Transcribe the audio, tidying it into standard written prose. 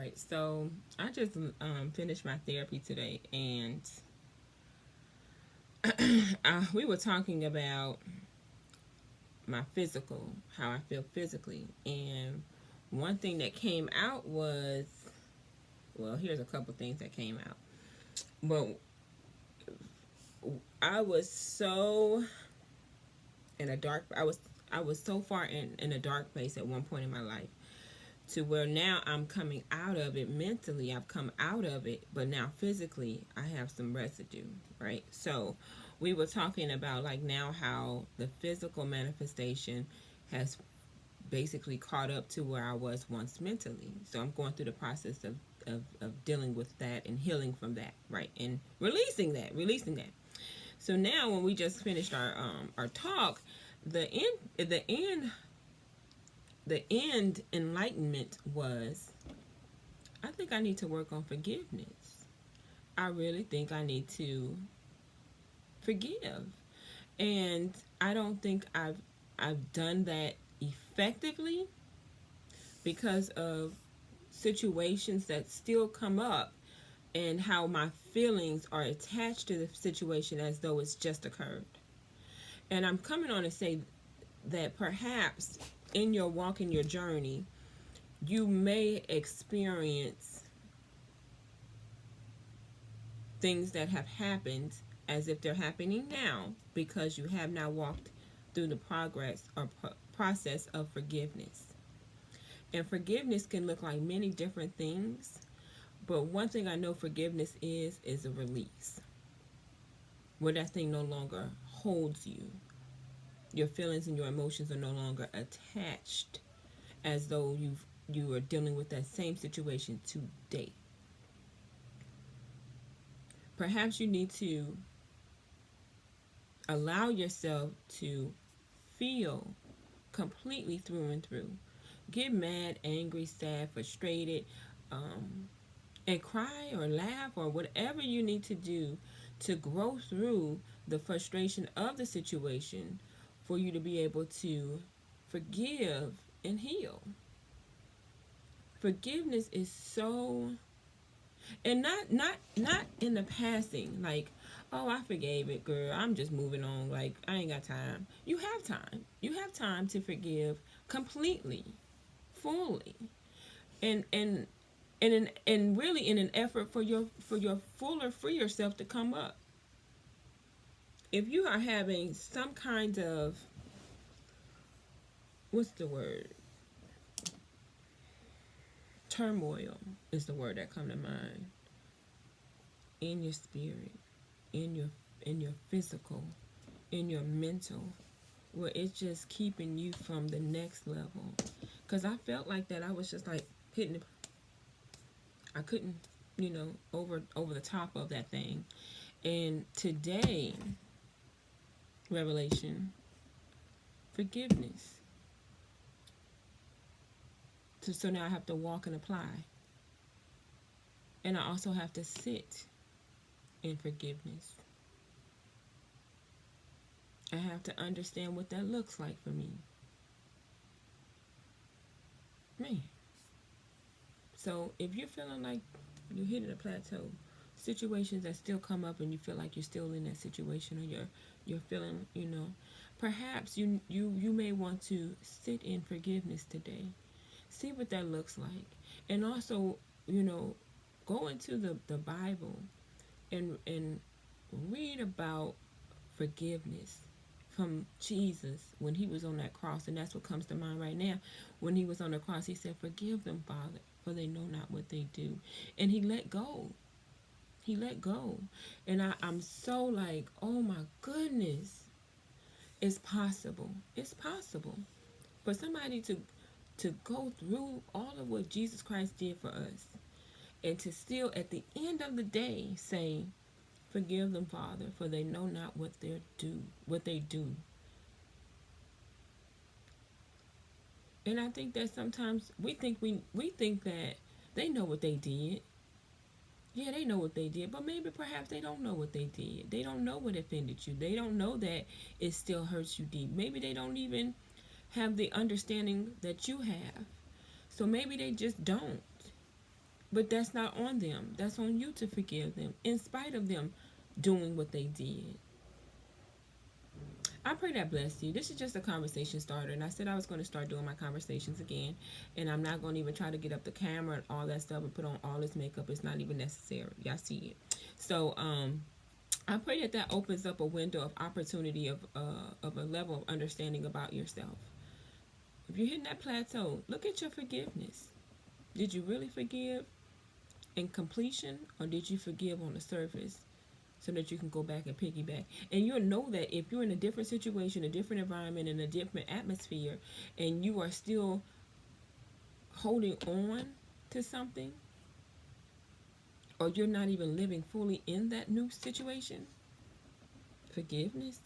right, so I just finished my therapy today, and we were talking about my physical, how I feel physically, and one thing that came out was, well, here's a couple things that came out, but I was so in a dark, I was so far in a dark place at one point in my life to where now I'm coming out of it mentally. I've come out of it, but now physically I have some residue, right? So we were talking about like now how the physical manifestation has basically caught up to where I was once mentally. So I'm going through the process of dealing with that and healing from that, right? And releasing that. So now when we just finished our talk, the end enlightenment was, I think I need to work on forgiveness. I really think I need to forgive. And I don't think I've done that effectively because of situations that still come up and how my feelings are attached to the situation as though it's just occurred. And I'm coming on to say that perhaps in your walk, in your journey, you may experience things that have happened as if they're happening now because you have now walked through the progress or process of forgiveness. And forgiveness can look like many different things, but one thing I know forgiveness is a release. Where that thing no longer holds you. Your feelings and your emotions are no longer attached as though you are dealing with that same situation today. Perhaps you need to allow yourself to feel completely through and through. Get mad, angry, sad, frustrated, um, and cry or laugh or whatever you need to do to grow through the frustration of the situation for you to be able to forgive and heal. Forgiveness is so, and not in the passing like, oh, I forgave it, girl, I'm just moving on, like I ain't got time. You have time to forgive completely, fully, and and really in an effort for your fuller freer self to come up. If you are having some kind of, what's the word, turmoil is the word that come to mind, in your spirit, in your physical, in your mental, where it's just keeping you from the next level. Because I felt like that. I was just like hitting, I couldn't, over the top of that thing. And today, revelation, forgiveness. So now I have to walk and apply. And I also have to sit in forgiveness. I have to understand what that looks like for me. Man. So if you're feeling like you're hitting a plateau, situations that still come up and you feel like you're still in that situation, or you're feeling, perhaps you may want to sit in forgiveness today. See what that looks like. And also, go into the Bible and read about forgiveness from Jesus when he was on that cross. And that's what comes to mind right now. When he was on the cross, he said, forgive them, Father, for they know not what they do. And he let go. He let go. And I'm so like, oh my goodness. It's possible. It's possible for somebody to go through all of what Jesus Christ did for us and to still at the end of the day say, forgive them, Father, for they know not what they do. And I think that sometimes we think that they know what they did. Yeah, they know what they did, but maybe perhaps they don't know what they did. They don't know what offended you. They don't know that it still hurts you deep. Maybe they don't even have the understanding that you have. So maybe they just don't. But that's not on them. That's on you to forgive them in spite of them doing what they did. I pray that bless you. This is just a conversation starter, and I said I was going to start doing my conversations again, and I'm not going to even try to get up the camera and all that stuff and put on all this makeup. It's not even necessary. Y'all see it. So, I pray that that opens up a window of opportunity of a level of understanding about yourself. If you're hitting that plateau, look at your forgiveness. Did you really forgive in completion, or did you forgive on the surface? So that you can go back and piggyback. And you'll know that if you're in a different situation, a different environment, in a different atmosphere, and you are still holding on to something, or you're not even living fully in that new situation, forgiveness